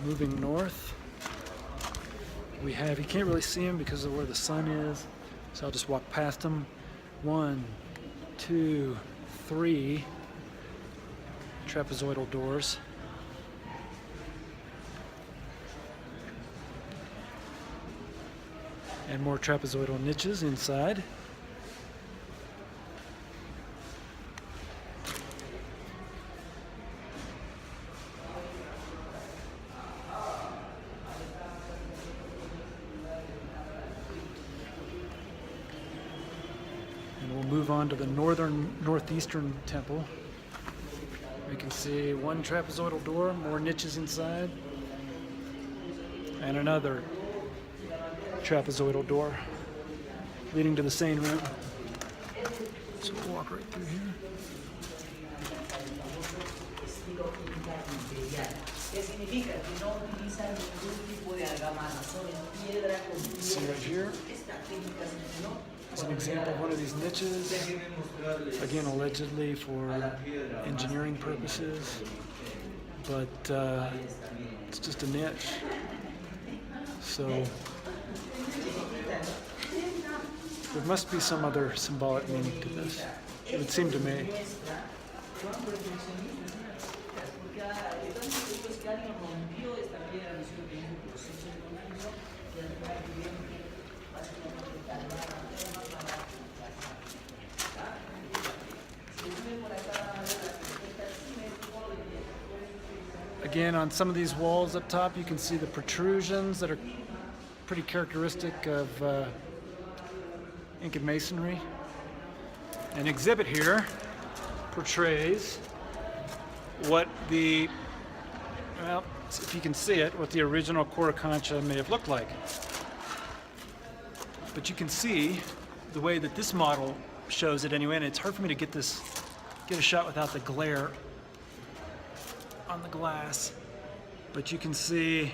Moving north, we have, you can't really see them because of where the sun is, so I'll just walk past them. 1, 2, 3 trapezoidal doors. And more trapezoidal niches inside. And we'll move on to the northeastern temple. We can see one trapezoidal door, more niches inside, and another trapezoidal door leading to the same room. So we'll walk right through here. See right here is an example of one of these niches, again allegedly for engineering purposes, but it's just a niche. So there must be some other symbolic meaning to this, it would seem to me. Again, on some of these walls up top, you can see the protrusions that are pretty characteristic of Inca masonry. An exhibit here portrays what the, well, if you can see it, what the original Coricancha may have looked like. But you can see the way that this model shows it anyway, and it's hard for me to get a shot without the glare on the glass. But you can see,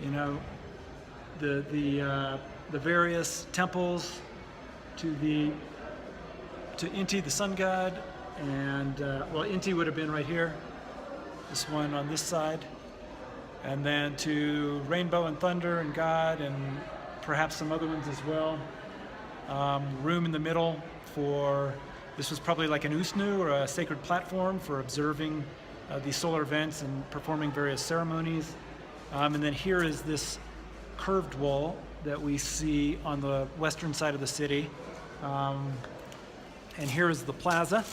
you know, the various temples to Inti, the sun god, and well, Inti would have been right here, this one on this side, and then to Rainbow and Thunder and God, and perhaps some other ones as well. Room in the middle for, this was probably like an usnu or a sacred platform for observing these solar events and performing various ceremonies. And then here is this curved wall that we see on the western side of the city. And here is the plaza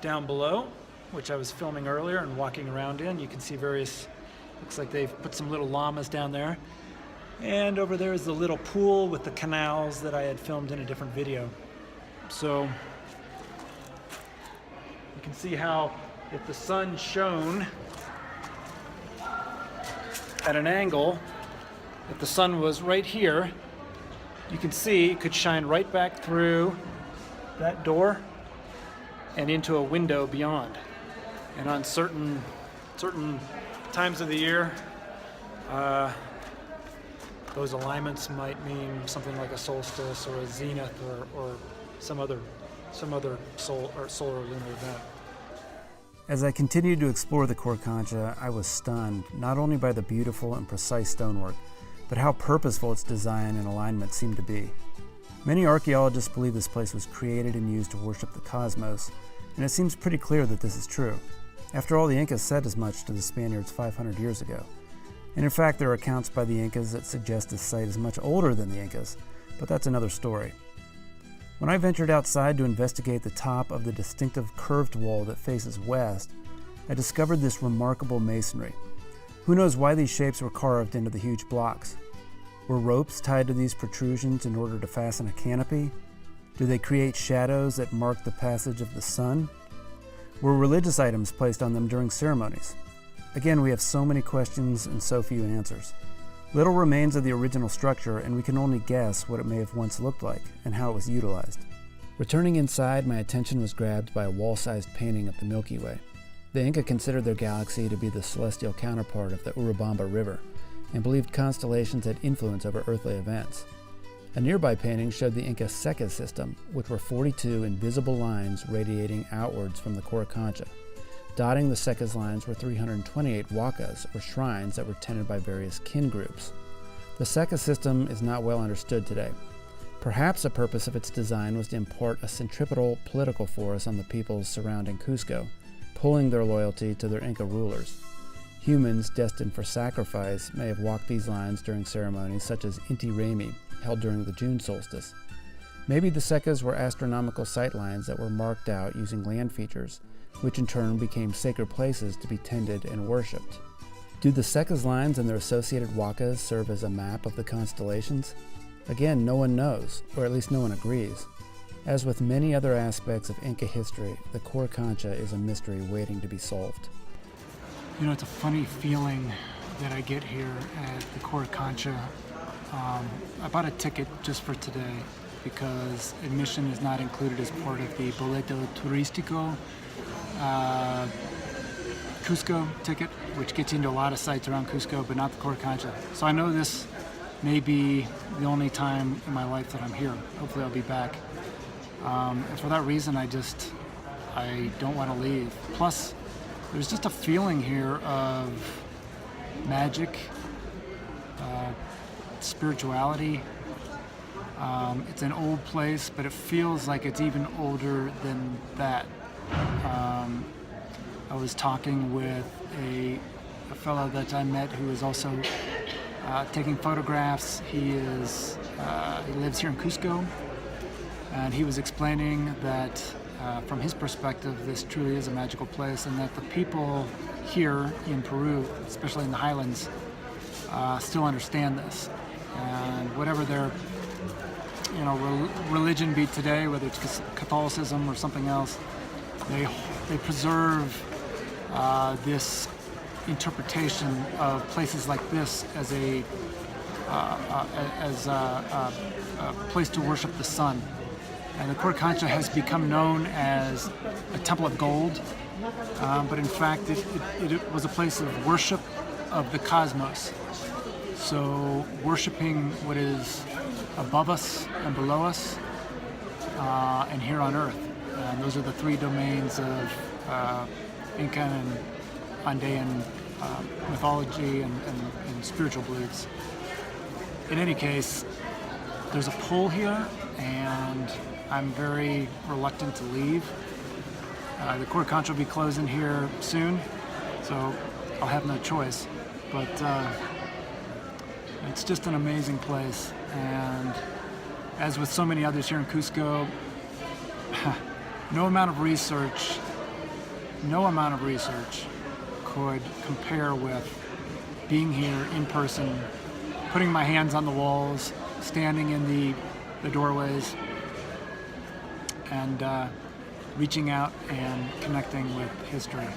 down below, which I was filming earlier and walking around in. You can see various, looks like they've put some little llamas down there. And over there is the little pool with the canals that I had filmed in a different video. So you can see how if the sun shone at an angle, if the sun was right here, you can see it could shine right back through that door and into a window beyond. And on certain times of the year, those alignments might mean something like a solstice or a zenith or some other solar or lunar event. As I continued to explore the Coricancha, I was stunned not only by the beautiful and precise stonework, but how purposeful its design and alignment seemed to be. Many archaeologists believe this place was created and used to worship the cosmos, and it seems pretty clear that this is true. After all, the Incas said as much to the Spaniards 500 years ago. And in fact, there are accounts by the Incas that suggest this site is much older than the Incas, but that's another story. When I ventured outside to investigate the top of the distinctive curved wall that faces west, I discovered this remarkable masonry. Who knows why these shapes were carved into the huge blocks? Were ropes tied to these protrusions in order to fasten a canopy? Do they create shadows that mark the passage of the sun? Were religious items placed on them during ceremonies? Again, we have so many questions and so few answers. Little remains of the original structure, and we can only guess what it may have once looked like and how it was utilized. Returning inside, my attention was grabbed by a wall-sized painting of the Milky Way. The Inca considered their galaxy to be the celestial counterpart of the Urubamba River, and believed constellations had influence over earthly events. A nearby painting showed the Inca ceque system, which were 42 invisible lines radiating outwards from the Coricancha. Dotting the ceque's lines were 328 huacas, or shrines, that were tended by various kin groups. The ceque system is not well understood today. Perhaps the purpose of its design was to impart a centripetal political force on the peoples surrounding Cusco, pulling their loyalty to their Inca rulers. Humans destined for sacrifice may have walked these lines during ceremonies such as Inti Raymi, held during the June solstice. Maybe the ceques were astronomical sightlines that were marked out using land features, which in turn became sacred places to be tended and worshipped. Do the ceques lines and their associated huacas serve as a map of the constellations? Again, no one knows, or at least no one agrees. As with many other aspects of Inca history, the Coricancha is a mystery waiting to be solved. You know, it's a funny feeling that I get here at the Coricancha. I bought a ticket just for today because admission is not included as part of the boleto turístico Cusco ticket, which gets you into a lot of sites around Cusco, but not the Coricancha. So I know this may be the only time in my life that I'm here. Hopefully I'll be back. And for that reason, I don't want to leave. Plus, there's just a feeling here of magic, spirituality. It's an old place, but it feels like it's even older than that. I was talking with a fellow that I met who is also taking photographs. He lives here in Cusco, and he was explaining that from his perspective, this truly is a magical place, and that the people here in Peru, especially in the highlands, still understand this. And whatever their religion be today, whether it's Catholicism or something else, they preserve this interpretation of places like this as a place to worship the sun. And the Coricancha has become known as a temple of gold, but in fact it was a place of worship of the cosmos. So worshiping what is above us and below us, and here on Earth. And those are the three domains of Inca and Andean mythology and spiritual beliefs. In any case, there's a pull here, and I'm very reluctant to leave. The Coricancha will be closing here soon, so I'll have no choice. But it's just an amazing place, and as with so many others here in Cusco, no amount of research could compare with being here in person, putting my hands on the walls, standing in the doorways, and reaching out and connecting with history.